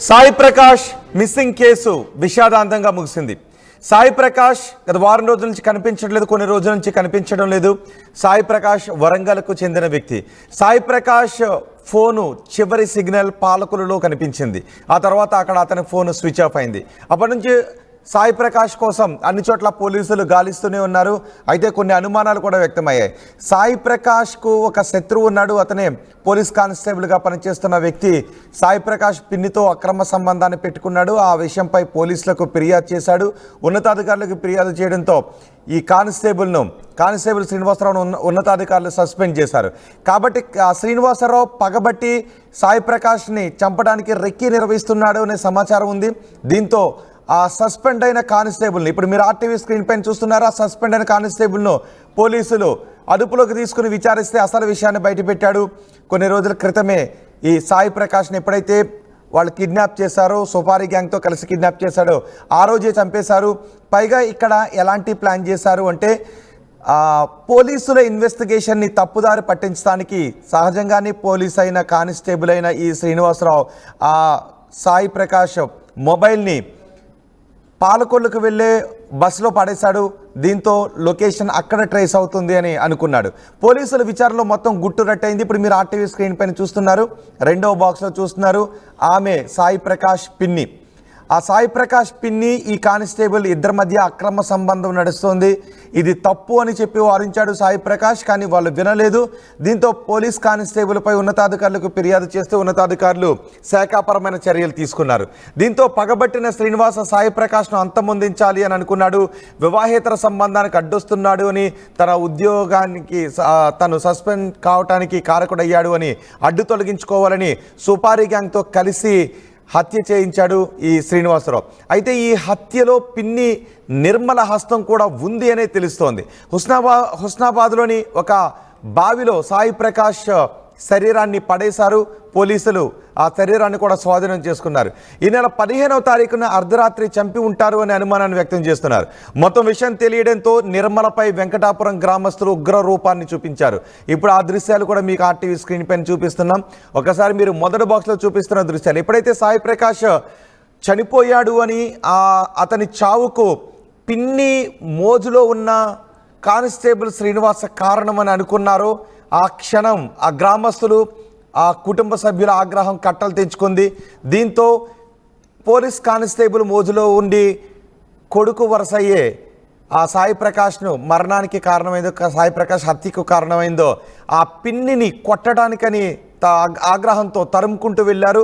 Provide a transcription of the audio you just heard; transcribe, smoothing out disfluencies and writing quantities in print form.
Sai Prakash missing case విషాదాంతంగా ముగిసింది. సాయి ప్రకాష్ గత వారం రోజుల నుంచి కనిపించట్లేదు, కొన్ని రోజుల నుంచి కనిపించడం లేదు. సాయి ప్రకాష్ వరంగల్కు చెందిన వ్యక్తి. సాయి ప్రకాష్ ఫోను చివరి సిగ్నల్ పాలకులలో కనిపించింది. ఆ తర్వాత అక్కడ అతని ఫోన్ స్విచ్ ఆఫ్ అయింది. అప్పటి నుంచి సాయి ప్రకాష్ కోసం అన్ని చోట్ల పోలీసులు గాలిస్తూనే ఉన్నారు. అయితే కొన్ని అనుమానాలు కూడా వ్యక్తమయ్యాయి. సాయి ప్రకాష్కు ఒక శత్రువు ఉన్నాడు. అతనే పోలీస్ కానిస్టేబుల్గా పనిచేస్తున్న వ్యక్తి సాయి ప్రకాష్ పిన్నితో అక్రమ సంబంధాన్ని పెట్టుకున్నాడు. ఆ విషయంపై పోలీసులకు ఫిర్యాదు చేశాడు. ఉన్నతాధికారులకు ఫిర్యాదు చేయడంతో ఈ కానిస్టేబుల్ శ్రీనివాసరావును ఉన్నతాధికారులు సస్పెండ్ చేశారు. కాబట్టి శ్రీనివాసరావు పగబట్టి సాయి ప్రకాష్ని చంపడానికి రెక్కి నిర్వహిస్తున్నాడు అనే సమాచారం ఉంది. దీంతో ఆ సస్పెండ్ అయిన కానిస్టేబుల్ని, ఇప్పుడు మీరు ఆర్టీవీ స్క్రీన్ పైన చూస్తున్నారు, ఆ సస్పెండ్ అయిన కానిస్టేబుల్ను పోలీసులు అదుపులోకి తీసుకుని విచారిస్తే అసలు విషయాన్ని బయటపెట్టాడు. కొన్ని రోజుల క్రితమే ఈ సాయి ప్రకాష్ని ఎప్పుడైతే వాళ్ళు కిడ్నాప్ చేశారో, సుపారీ గ్యాంగ్తో కలిసి కిడ్నాప్ చేశాడో ఆ రోజే చంపేశారు. పైగా ఇక్కడ ఎలాంటి ప్లాన్ చేశారు అంటే పోలీసుల ఇన్వెస్టిగేషన్ని తప్పుదారి పట్టించడానికి సహజంగానే పోలీస్ అయిన కానిస్టేబుల్ అయిన ఈ శ్రీనివాసరావు ఆ సాయి ప్రకాష్ మొబైల్ని పాలకొల్లుకు వెళ్ళే బస్సులో పడేశాడు. దీంతో లొకేషన్ అక్కడ ట్రేస్ అవుతుంది అని అనుకున్నాడు. పోలీసుల విచారణలో మొత్తం గుట్టు రట్టయింది. ఇప్పుడు మీరు ఆర్టీవీ స్క్రీన్ పైన చూస్తున్నారు, రెండవ బాక్స్లో చూస్తున్నారు. ఆమె సాయి ప్రకాష్ పిన్ని. ఆ సాయి ప్రకాష్ పిన్ని ఈ కానిస్టేబుల్ ఇద్దరి మధ్య అక్రమ సంబంధం నడుస్తుంది. ఇది తప్పు అని చెప్పి వారించాడు సాయి ప్రకాష్, కానీ వాళ్ళు వినలేదు. దీంతో పోలీస్ కానిస్టేబుల్పై ఉన్నతాధికారులకు ఫిర్యాదు చేస్తే ఉన్నతాధికారులు శాఖాపరమైన చర్యలు తీసుకున్నారు. దీంతో పగబట్టిన శ్రీనివాస సాయి ప్రకాష్ను అంతమొందించాలి అని అనుకున్నాడు. వివాహేతర సంబంధానికి అడ్డొస్తున్నాడు అని, తన ఉద్యోగానికి తను సస్పెండ్ కావటానికి కారకుడయ్యాడు అని అడ్డు తొలగించుకోవాలని సుపారీ గ్యాంగ్తో కలిసి హత్య చేయించాడు ఈ శ్రీనివాసరావు. అయితే ఈ హత్యలో పిన్ని నిర్మల హస్తం కూడా ఉంది అనే తెలుస్తోంది. హుస్నాబాద్లోని ఒక బావిలో సాయి ప్రకాష్ శరీరాన్ని పడేశారు పోలీసులు. ఆ శరీరాన్ని కూడా స్వాధీనం చేసుకున్నారు. ఈ నెల 15వ తారీఖున అర్ధరాత్రి చంపి ఉంటారు అనే అనుమానాన్ని వ్యక్తం చేస్తున్నారు. మొత్తం విషయం తెలియడంతో నిర్మలపై వెంకటాపురం గ్రామస్తులు ఉగ్ర రూపాన్ని చూపించారు. ఇప్పుడు ఆ దృశ్యాలు కూడా మీకు ఆర్టీవీ స్క్రీన్ పైన చూపిస్తున్నాం. ఒకసారి మీరు మొదటి బాక్స్లో చూపిస్తున్న దృశ్యాలు. ఎప్పుడైతే సాయి ప్రకాష్ చనిపోయాడు అని అతని చావుకు పిన్ని మోజులో ఉన్న కానిస్టేబుల్ శ్రీనివాస కారణమని అనుకున్నారో ఆ క్షణం ఆ గ్రామస్తులు, ఆ కుటుంబ సభ్యుల ఆగ్రహం కట్టలు తెంచుకుంది. దీంతో పోలీస్ కానిస్టేబుల్ మోజులో ఉండి కొడుకు వరసయ్యే ఆ సాయి ప్రకాష్ను మరణానికి కారణమైందో, సాయి ప్రకాష్ హత్యకు కారణమైందో ఆ పిన్నిని కొట్టడానికని ఆగ్రహంతో తరుముకుంటూ వెళ్ళారు.